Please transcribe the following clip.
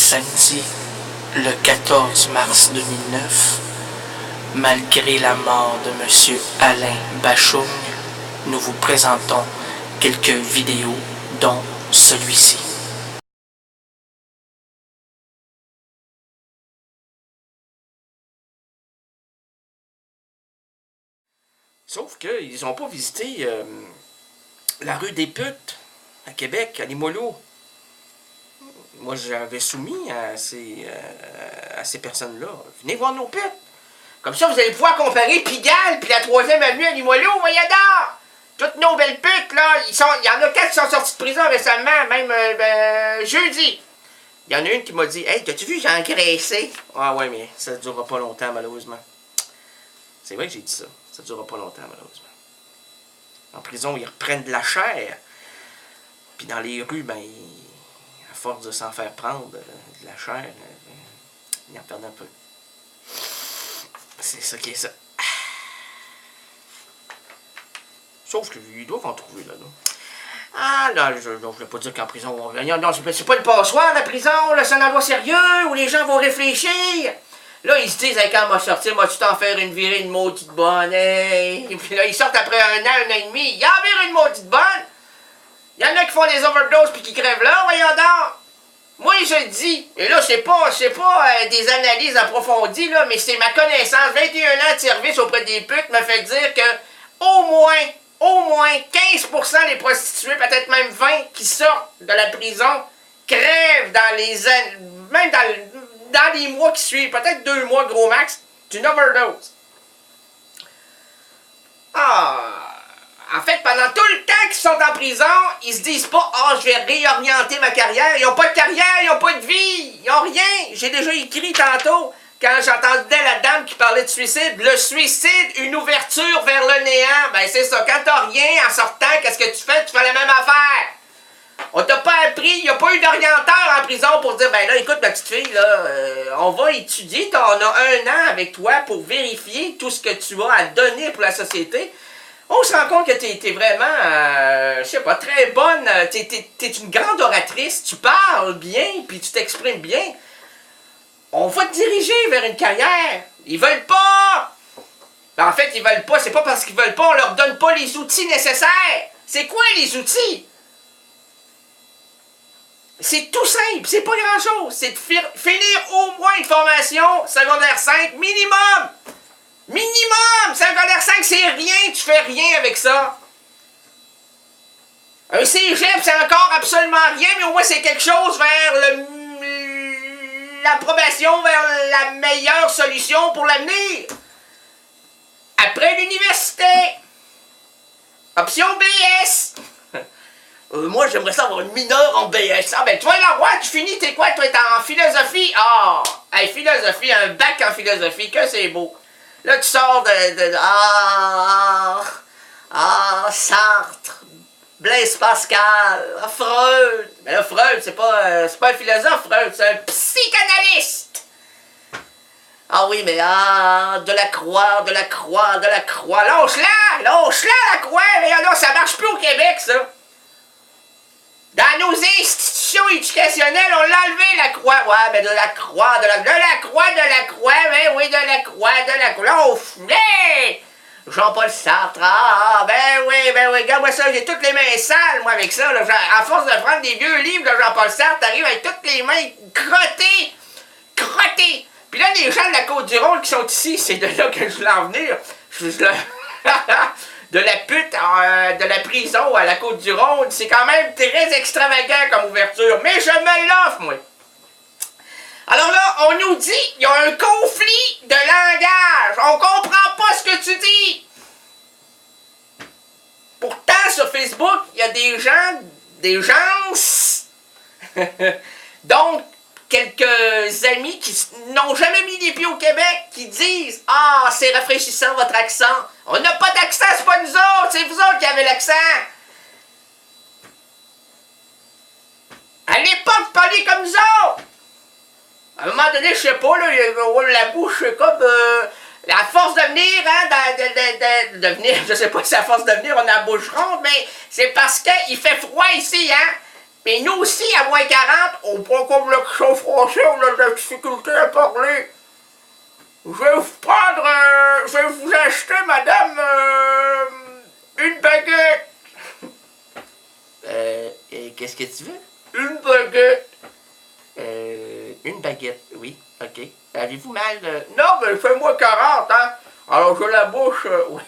Samedi, le 14 mars 2009, malgré la mort de M. Alain Bachung, nous vous présentons quelques vidéos, dont celui-ci. Sauf qu'ils n'ont pas visité la rue des Putes, à Québec, à Limoilou. Moi, j'avais soumis à ces personnes-là. Venez voir nos putes. Comme ça, vous allez pouvoir comparer Pigalle puis la 3e avenue à Limoilou, voyez donc! Toutes nos belles putes, là, il y en a 4 qui sont sortis de prison récemment, même jeudi. Il y en a une qui m'a dit « Hey, t'as-tu vu, j'ai engraissé? » Ah ouais, mais ça ne durera pas longtemps, malheureusement. C'est vrai que j'ai dit ça. Ça ne durera pas longtemps, malheureusement. En prison, ils reprennent de la chair. Puis dans les rues, ben, à force de s'en faire prendre de la chair, ils en perdent un peu. C'est ça qui est ça. Sauf qu'ils doivent en trouver là-dedans. Ah là, je ne vais pas dire qu'en prison, non, c'est pas une passoire, la prison, là, c'est un endroit sérieux où les gens vont réfléchir. Là, ils se disent, hey, quand on va sortir, moi, tu t'en faire une virée de maudite bonne, hey. Et puis là, ils sortent après un an et demi, il y en vire une maudite bonne. Il y en a qui font des overdoses puis qui crèvent là, voyons donc. Moi, je le dis, et là, c'est pas des analyses approfondies, là, mais c'est ma connaissance. 21 ans de service auprès des putes me fait dire que au moins 15% des prostituées, peut-être même 20 qui sortent de la prison, crèvent dans les années, même dans les mois qui suivent, peut-être 2 mois gros max, d'une overdose. En fait, pendant tout le temps qu'ils sont en prison, ils se disent pas « Ah, je vais réorienter ma carrière ». Ils n'ont pas de carrière, ils n'ont pas de vie, ils n'ont rien. J'ai déjà écrit tantôt, quand j'entendais la dame qui parlait de suicide, le suicide, une ouverture vers le néant. Ben c'est ça, quand t'as rien en sortant, qu'est-ce que tu fais? Tu fais la même affaire. On t'a pas appris, il n'y a pas eu d'orienteur en prison pour dire « Ben là, écoute ma petite fille, là, on va étudier, on a 1 an avec toi pour vérifier tout ce que tu as à donner pour la société. » On se rend compte que t'es vraiment, je sais pas, très bonne, t'es une grande oratrice, tu parles bien, puis tu t'exprimes bien. On va te diriger vers une carrière. Ils veulent pas! Ben, en fait, ils veulent pas, c'est pas parce qu'ils veulent pas, on leur donne pas les outils nécessaires. C'est quoi les outils? C'est tout simple, c'est pas grand-chose. C'est de finir au moins une formation secondaire 5 minimum. Minimum! Secondaire 5, c'est rien, tu fais rien avec ça. Un cégep, c'est encore absolument rien, mais au moins c'est quelque chose vers l'approbation, vers la meilleure solution pour l'avenir. Après l'université, option BS. Moi, j'aimerais ça avoir une mineure en BS. Ah ben, toi, là, ouais, tu finis, t'es quoi? Toi, t'es en philosophie? Ah, hey, philosophie, un bac en philosophie, que c'est beau. Là, tu sors Sartre, Blaise Pascal, Freud. Mais là, Freud, c'est pas un philosophe, Freud, c'est un psychanalyste. Ah oui, mais Delacroix. Lâche-la, la croix. Mais là, ça marche plus au Québec, ça. Dans nos institutions éducationnelles, on l'a enlevé, la croix. Ouais, mais de la croix. Ben oui, de la croix. Là, on foulait. Jean-Paul Sartre, ben oui, regarde-moi ça, j'ai toutes les mains sales, moi, avec ça, là. À force de prendre des vieux livres de Jean-Paul Sartre, t'arrives avec toutes les mains crottées. Puis là, les gens de la Côte-du-Rhône qui sont ici, c'est de là que je voulais en venir. De la pute, de la prison à la Côte-du-Rhône, c'est quand même très extravagant comme ouverture, mais je me l'offre, moi. Alors là, on nous dit, il y a un conflit de langage, on comprend pas ce que tu dis. Pourtant, sur Facebook, il y a des gens, donc, quelques amis qui n'ont jamais mis les pieds au Québec, qui disent « Ah, c'est rafraîchissant votre accent. » On n'a pas d'accent, c'est pas nous autres, c'est vous autres qui avez l'accent. À l'époque, vous parliez comme nous autres. À un moment donné, je sais pas, là, la bouche, c'est comme... à force de venir, de venir, je sais pas si à force de venir, on a la bouche ronde, mais c'est parce qu'il fait froid ici, hein. Mais nous aussi, à moins 40, on prend comme l'accent français, on a de la difficulté à parler. Je vais vous prendre, je vais vous acheter, madame, une baguette. Qu'est-ce que tu veux? Une baguette. Une baguette, oui, ok. Avez-vous mal? Non, mais fais-moi 40, hein. Alors, je la bouche, ouais.